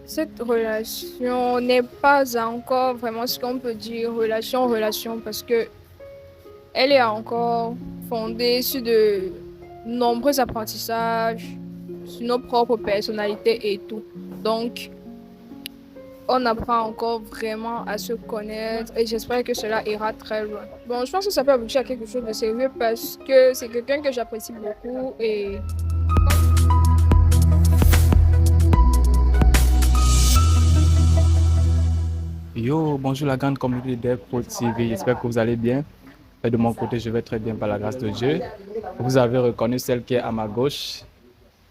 Cette relation n'est pas encore vraiment ce qu'on peut dire relation parce que elle est encore fondée sur de nombreux apprentissages, sur nos propres personnalités et tout. Donc, on apprend encore vraiment à se connaître et j'espère que cela ira très loin. Bon, je pense que ça peut aboutir à quelque chose de sérieux parce que c'est quelqu'un que j'apprécie beaucoup et Yo, bonjour la grande communauté de Pro TV, j'espère que vous allez bien. Et de mon côté, je vais très bien par la grâce de Dieu. Vous avez reconnu celle qui est à ma gauche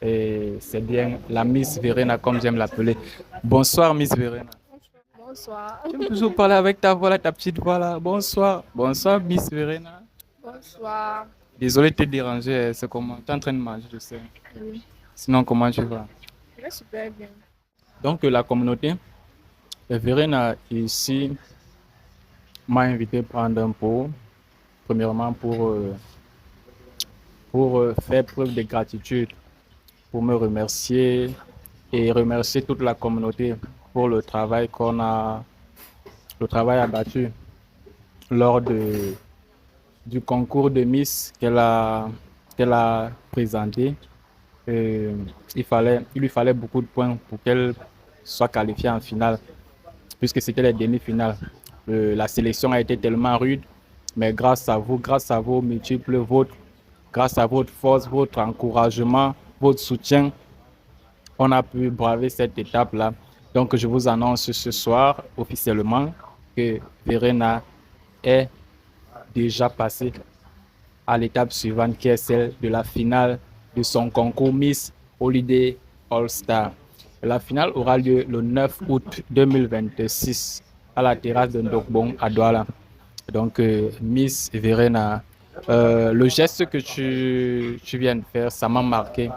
et c'est bien la Miss Verena, comme j'aime l'appeler. Bonsoir Miss Verena. bonsoir. J'aime toujours parler avec ta voix là, ta petite voix là. Bonsoir, bonsoir Miss Verena. Bonsoir. Désolé de te déranger, c'est comment? Tu es en train de manger, je sais. Oui, Sinon, comment tu vas? je vais super bien. Donc, la communauté, Verena ici m'a invité à prendre un pot, premièrement pour faire preuve de gratitude, pour me remercier et remercier toute la communauté pour le travail abattu lors du concours de Miss qu'elle a présenté. Et il lui fallait beaucoup de points pour qu'elle soit qualifiée en finale, puisque c'était les demi-finales. La sélection a été tellement rude, mais grâce à vous, grâce à vos multiples votes, grâce à votre force, votre encouragement, votre soutien, on a pu braver cette étape-là. Donc, je vous annonce ce soir officiellement que Verena est déjà passée à l'étape suivante, qui est celle de la finale de son concours Miss Holiday All-Star. La finale aura lieu le 9 août 2026 à la terrasse de Ndokbong à Douala. Donc, Miss Verena, le geste que tu viens de faire, ça m'a marqué.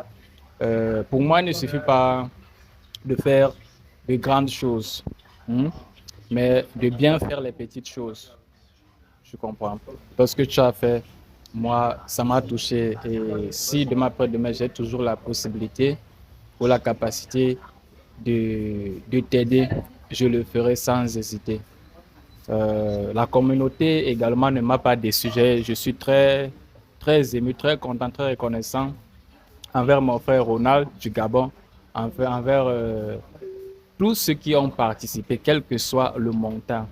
Pour moi, il ne suffit pas de faire de grandes choses, hein, mais de bien faire les petites choses. Je comprends. Parce que tu as fait, moi, ça m'a touché. Et si demain après-demain, j'ai toujours la possibilité ou la capacité de t'aider, je le ferai sans hésiter. La communauté également ne m'a pas déçu. Je suis très ému, très content, très reconnaissant envers mon frère Ronald du Gabon, envers tous ceux qui ont participé, quel que soit le montant.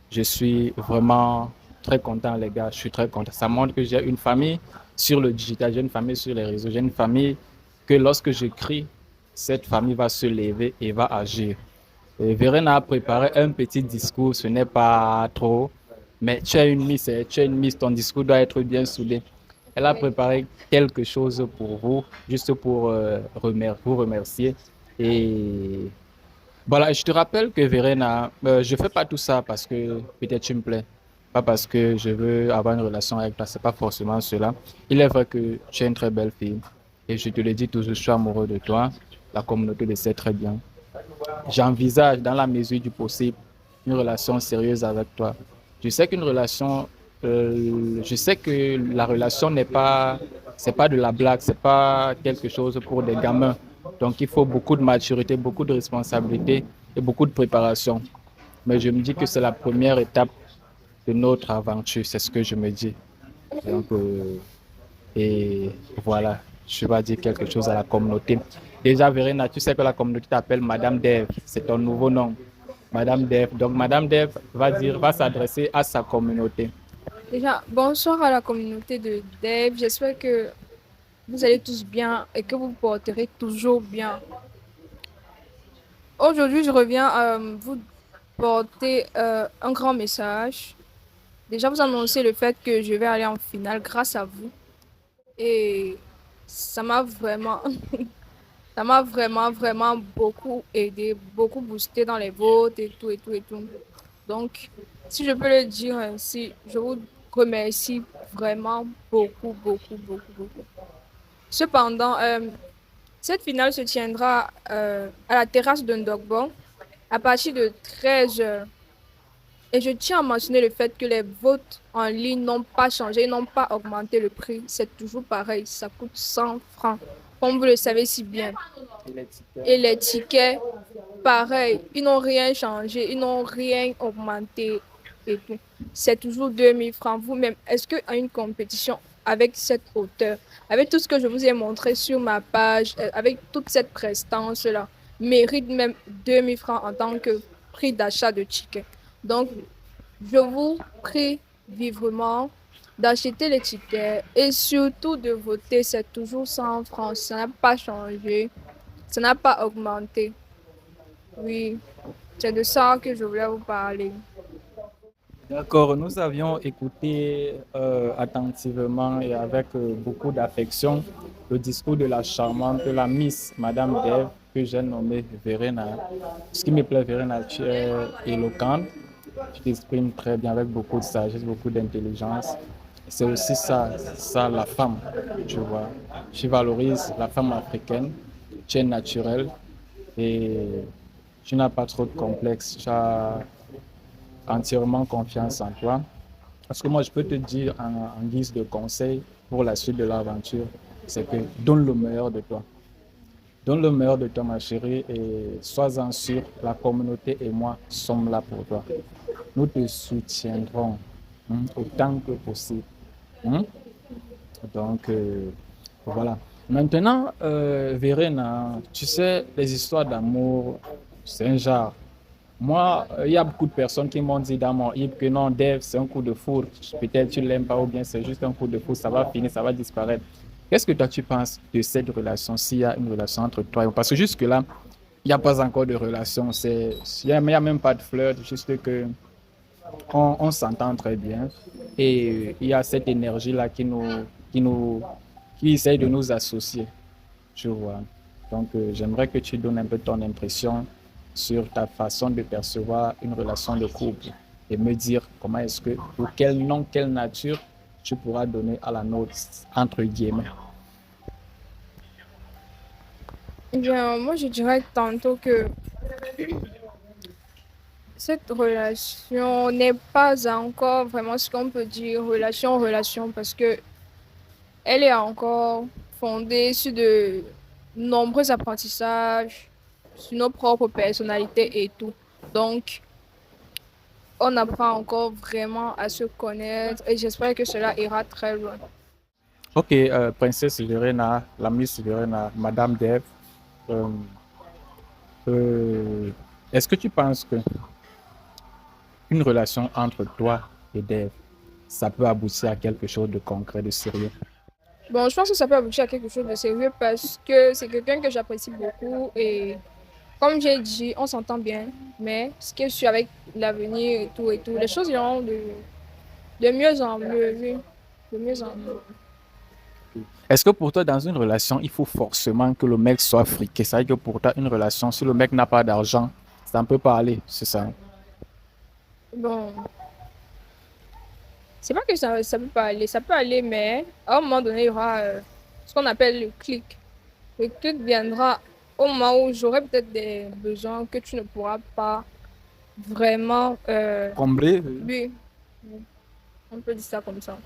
Je suis vraiment très content, les gars. Je suis très content. Ça montre que j'ai une famille sur le digital, j'ai une famille sur les réseaux, j'ai une famille que lorsque je crie, cette famille va se lever et va agir. Et Verena a préparé un petit discours, ce n'est pas trop, mais tu es une miss, ton discours doit être bien soudé. Elle a préparé quelque chose pour vous, juste pour vous remercier. Et voilà, je te rappelle que Verena, je fais pas tout ça parce que peut-être tu me plais, pas parce que je veux avoir une relation avec toi, c'est pas forcément cela. Il est vrai que tu es une très belle fille et je te le dis toujours, je suis amoureux de toi. La communauté le sait très bien. J'envisage dans la mesure du possible une relation sérieuse avec toi. Je sais qu'une relation, je sais que la relation c'est pas de la blague, c'est pas quelque chose pour des gamins. Donc il faut beaucoup de maturité, beaucoup de responsabilité et beaucoup de préparation. Mais je me dis que c'est la première étape de notre aventure, c'est ce que je me dis. Donc, et voilà, je vais dire quelque chose à la communauté. Déjà, Verena, tu sais que la communauté t'appelle Madame Dev, c'est ton nouveau nom. Madame Dev. Donc, Madame Dev va s'adresser à sa communauté. Déjà, bonsoir à la communauté de Dev. J'espère que vous allez tous bien et que vous vous porterez toujours bien. Aujourd'hui, je reviens à vous porter un grand message. Déjà, vous annoncer le fait que je vais aller en finale grâce à vous. Et ça m'a vraiment, ça m'a vraiment beaucoup aidé, beaucoup boosté dans les votes et tout, et tout, et tout. Donc, si je peux le dire ainsi, je vous remercie vraiment beaucoup. Cependant, cette finale se tiendra à la terrasse d'un Ndogbo à partir de 13 heures. Et je tiens à mentionner le fait que les votes en ligne n'ont pas changé, n'ont pas augmenté le prix. C'est toujours pareil, ça coûte 100 francs. comme vous le savez si bien. Et les tickets? Et les tickets, pareil, ils n'ont rien changé, ils n'ont rien augmenté et tout. C'est toujours 2 000 francs. Vous-même, est-ce qu'à une compétition avec cette hauteur, avec tout ce que je vous ai montré sur ma page, avec toute cette prestance-là, mérite même 2 000 francs en tant que prix d'achat de tickets? Donc, je vous prie vivement d'acheter les tickets et surtout de voter. C'est toujours 100 francs. Ça n'a pas changé. Ça n'a pas augmenté. Oui, c'est de ça que je voulais vous parler. D'accord, nous avions écouté attentivement et avec beaucoup d'affection le discours de la charmante, de la Miss Madame Dev, que j'ai nommée Verena. Ce qui me plaît, Verena, tu es éloquente, tu t'exprimes très bien avec beaucoup de sagesse, beaucoup d'intelligence. C'est aussi ça la femme, tu vois. Tu valorises la femme africaine, tu es naturelle et tu n'as pas trop de complexe. Tu as entièrement confiance en toi. Parce que moi, je peux te dire en guise de conseil pour la suite de l'aventure, c'est que donne le meilleur de toi. Donne le meilleur de toi, ma chérie, et sois-en sûr, la communauté et moi sommes là pour toi. Nous te soutiendrons autant que possible. Hein. Donc, voilà. Maintenant, Verena, tu sais, les histoires d'amour, c'est un genre. Moi, il y a beaucoup de personnes qui m'ont dit dans mon hip que non, Dev, c'est un coup de foudre. Peut-être tu l'aimes pas ou bien c'est juste un coup de foudre, ça va finir, ça va disparaître. Qu'est-ce que toi tu penses de cette relation, s'il y a une relation entre toi et moi? Parce que jusque-là, il n'y a pas encore de relation. Il y a même pas de flirt, juste que on s'entend très bien. Et il y a cette énergie-là qui essaye de nous associer. Tu vois. Donc, j'aimerais que tu donnes un peu ton impression sur ta façon de percevoir une relation de couple et me dire comment est-ce que, ou quel nom, quelle nature tu pourras donner à la nôtre, entre guillemets. Eh bien, moi, je dirais tantôt que cette relation n'est pas encore vraiment ce qu'on peut dire relation parce que elle est encore fondée sur de nombreux apprentissages, sur nos propres personnalités et tout. Donc, on apprend encore vraiment à se connaître et j'espère que cela ira très loin. Ok, Princesse Verena, la Miss Verena, Madame Dev, euh, euh, est-ce que tu penses que une relation entre toi et Dev, ça peut aboutir à quelque chose de concret, de sérieux? Bon, je pense que ça peut aboutir à quelque chose de sérieux parce que c'est quelqu'un que j'apprécie beaucoup et comme j'ai dit, on s'entend bien, mais ce qui est sûr avec l'avenir et tout, les choses iront de mieux en mieux, oui, de mieux en mieux. Est-ce que pour toi, dans une relation, il faut forcément que le mec soit friqué? Ça veut dire que pour toi, une relation, si le mec n'a pas d'argent, ça ne peut pas aller, c'est ça? Bon, c'est pas que ça peut pas aller, ça peut aller, mais à un moment donné, il y aura ce qu'on appelle le clic. Le clic viendra au moment où j'aurai peut-être des besoins que tu ne pourras pas vraiment, Combler, oui, on peut dire ça comme ça.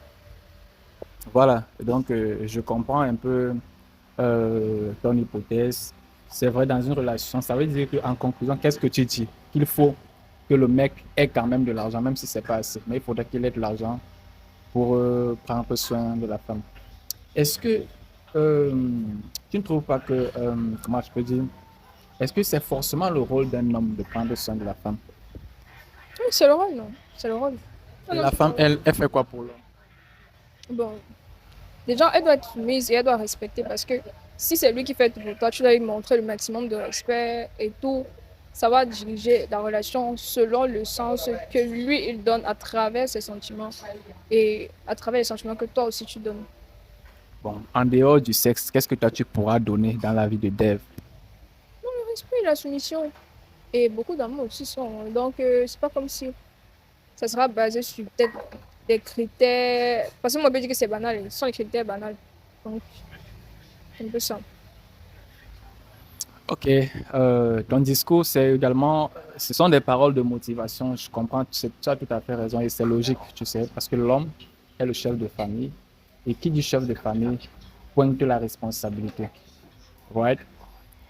voilà. Donc, je comprends un peu ton hypothèse. C'est vrai, dans une relation, ça veut dire qu'en conclusion, qu'est-ce que tu dis? Qu'il faut que le mec ait quand même de l'argent, même si c'est pas assez. Mais il faudrait qu'il ait de l'argent pour prendre soin de la femme. Est-ce que euh, tu ne trouves pas que, comment je peux dire, est-ce que c'est forcément le rôle d'un homme de prendre soin de la femme? Oui, c'est le rôle, non? C'est le rôle. Non, Et non, la c'est le femme, rôle. elle fait quoi pour l'homme? Bon, déjà, elle doit être soumise et elle doit respecter parce que si c'est lui qui fait tout pour toi, tu dois lui montrer le maximum de respect et tout. Ça va diriger la relation selon le sens que lui, il donne à travers ses sentiments et à travers les sentiments que toi aussi tu donnes. Bon, en dehors du sexe, qu'est-ce que toi tu pourras donner dans la vie de Dev? Le respect et la soumission et beaucoup d'amour aussi sont. Donc, c'est pas comme si ça sera basé sur peut-être des critères. Parce que moi, je peux dire que c'est banal, ce sont les critères banals. Donc, c'est un peu ça. Ok, ton discours, c'est également, ce sont des paroles de motivation. Je comprends, tu as tout à fait raison et c'est logique, tu sais, parce que l'homme est le chef de famille et qui dit chef de famille pointe la responsabilité. right?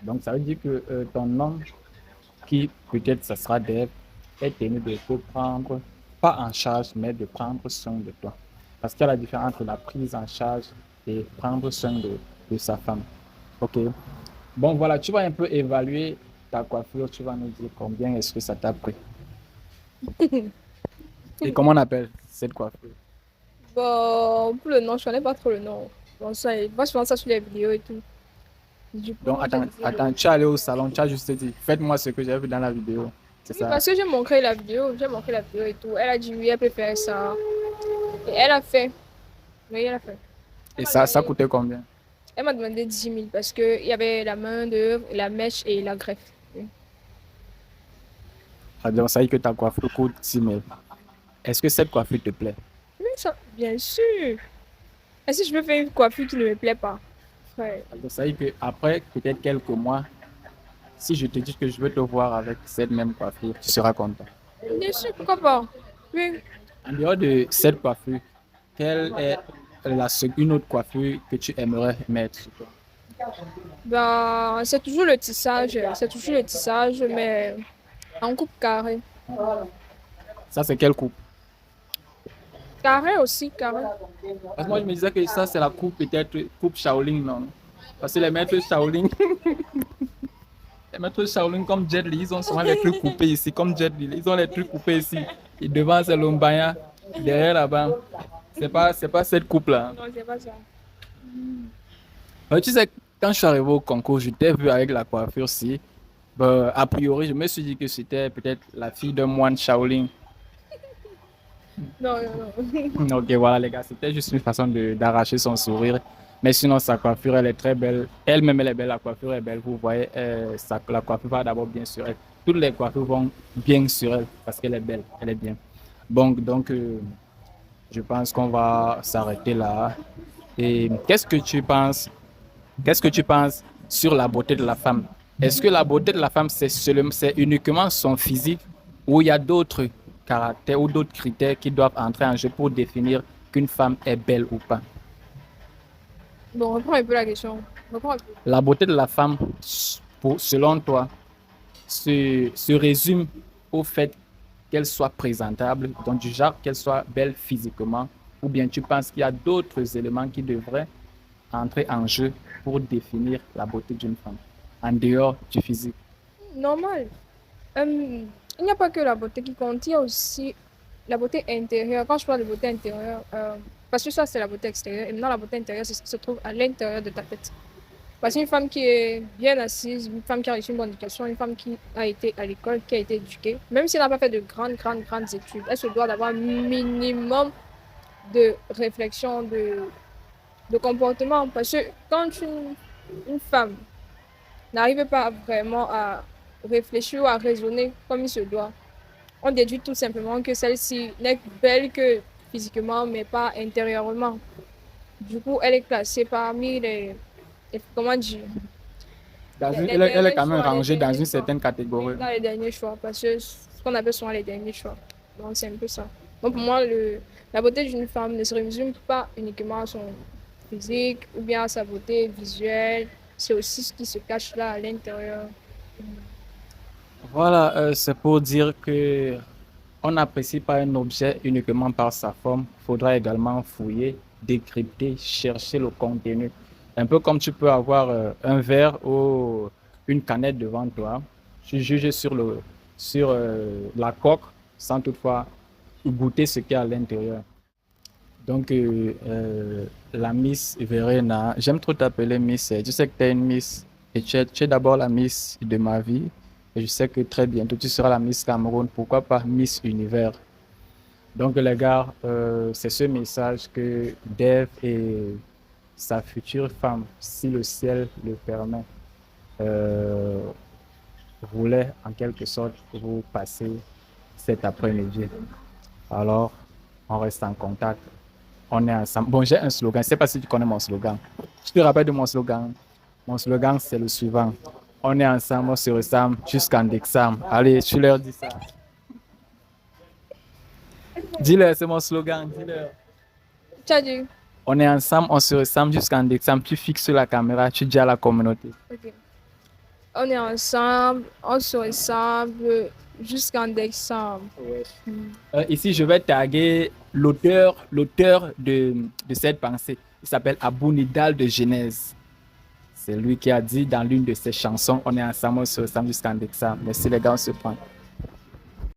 Donc, ça veut dire que ton homme, qui peut-être ce sera Dave, est tenu de te prendre, pas en charge, mais de prendre soin de toi. Parce qu'il y a la différence entre la prise en charge et prendre soin de sa femme. Ok. Bon, voilà, tu vas un peu évaluer ta coiffure, tu vas nous dire combien est-ce que ça t'a pris. Et comment on appelle cette coiffure? Bon, pour le nom, je connais pas trop le nom. Bon, ça, moi, je pense ça sur les vidéos et tout. Du Donc, coup, je attends, disais attends, tu es allé au salon, tu as juste dit, faites-moi ce que j'ai vu dans la vidéo. C'est oui, ça. parce que j'ai montré la vidéo et tout. Elle a dit oui, elle peut faire ça. Et elle a fait. Oui, elle a fait. Elle Et m'a ça demandé, coûtait combien? elle m'a demandé 10 000 parce qu'il y avait la main d'œuvre, la mèche et la greffe. Oui. Ah, donc, ça veut dire que ta coiffure coûte 6 000. Est-ce que cette coiffure te plaît? Oui, ça, bien sûr. Et si je veux faire une coiffure qui ne me plaît pas? Frère. Donc, ça veut dire qu'après peut-être quelques mois, si je te dis que je veux te voir avec cette même coiffure, tu seras content. Bien sûr, pourquoi pas? Oui. En dehors de cette coiffure, quelle est une autre coiffure que tu aimerais mettre sur toi? Ben, c'est toujours le tissage. C'est toujours le tissage, mais en coupe carré. Ça, c'est quelle coupe? Carré aussi, carré. Parce que moi, je me disais que ça, c'est la coupe, peut-être, coupe Shaolin, non? Parce que les maîtres Shaolin, les maîtres Shaolin comme Jet Li, ils ont souvent les trucs coupés ici, comme Jet Li. Ils ont les trucs coupés ici. Et devant, c'est l'Ombaya. Derrière, là-bas, c'est pas cette coupe-là. Non, c'est pas ça. Tu sais, quand je suis arrivé au concours, je t'ai vu avec la coiffure-ci. A priori, je me suis dit que c'était peut-être la fille d'un moine Shaolin. Non, non, non. Ok, voilà, les gars, c'était juste une façon d'arracher son sourire. Mais sinon, sa coiffure, elle est très belle. Elle-même, elle est belle, la coiffure est belle. Vous voyez, la coiffure va d'abord bien sur elle. Toutes les coiffures vont bien sur elle parce qu'elle est belle, elle est bien. Bon, donc, je pense qu'on va s'arrêter là. Et qu'est-ce que tu penses sur la beauté de la femme? Est-ce que la beauté de la femme, c'est uniquement son physique ou il y a d'autres caractères ou d'autres critères qui doivent entrer en jeu pour définir qu'une femme est belle ou pas? Bon, reprends un peu la question. Reprends un peu. La beauté de la femme, selon toi, se résume au fait qu'elle soit présentable, donc du genre qu'elle soit belle physiquement, ou bien tu penses qu'il y a d'autres éléments qui devraient entrer en jeu pour définir la beauté d'une femme, en dehors du physique? Normal. Il n'y a pas que la beauté qui compte, il y a aussi la beauté intérieure. Quand je parle de beauté intérieure, parce que ça, c'est la beauté extérieure. Et maintenant, la beauté intérieure, c'est ce qui se trouve à l'intérieur de ta tête. Parce qu'une femme qui est bien assise, une femme qui a reçu une bonne éducation, une femme qui a été à l'école, qui a été éduquée, même si elle n'a pas fait de grandes études, elle se doit d'avoir un minimum de réflexion, de comportement. Parce que quand une femme n'arrive pas vraiment à réfléchir ou à raisonner comme il se doit, on déduit tout simplement que celle-ci n'est belle que physiquement, mais pas intérieurement. Du coup, elle est classée parmi comment dire, Elle est quand même les rangée dans derniers une choix. certaine catégorie. Dans les derniers choix, parce que ce qu'on appelle souvent les derniers choix. Donc, c'est un peu ça. Donc, pour moi, la beauté d'une femme ne se résume pas uniquement à son physique ou bien à sa beauté visuelle. C'est aussi ce qui se cache là à l'intérieur. Voilà, c'est pour dire que on n'apprécie pas un objet uniquement par sa forme. Il faudra également fouiller, décrypter, chercher le contenu. Un peu comme tu peux avoir un verre ou une canette devant toi. Tu juges sur la coque sans toutefois goûter ce qu'il y a à l'intérieur. Donc, la Miss Verena, j'aime trop t'appeler Miss. Tu sais que tu es une Miss et tu es d'abord la Miss de ma vie. Et je sais que très bientôt, tu seras la Miss Cameroun. Pourquoi pas Miss Univers? Donc, les gars, c'est ce message que Dave et sa future femme, si le ciel le permet, euh, voulaient en quelque sorte vous passer cet après-midi. Alors, on reste en contact. On est ensemble. Bon, j'ai un slogan. Je ne sais pas si tu connais mon slogan. Je te rappelle de mon slogan. Mon slogan, c'est le suivant. On est ensemble, on se ressemble jusqu'en décembre. Allez, tu leur dis ça. Dis-leur, c'est mon slogan. Dis-leur. Tu as dit, On est ensemble, on se ressemble jusqu'en décembre. Tu fixes la caméra, tu dis à la communauté. Ok. On est ensemble, on se ressemble jusqu'en décembre. Ici, je vais taguer l'auteur de cette pensée. Il s'appelle Abou Nidal de Genèse. C'est lui qui a dit dans l'une de ses chansons, on est ensemble, on se ressemble jusqu'en décembre. Merci les gars, on se prend.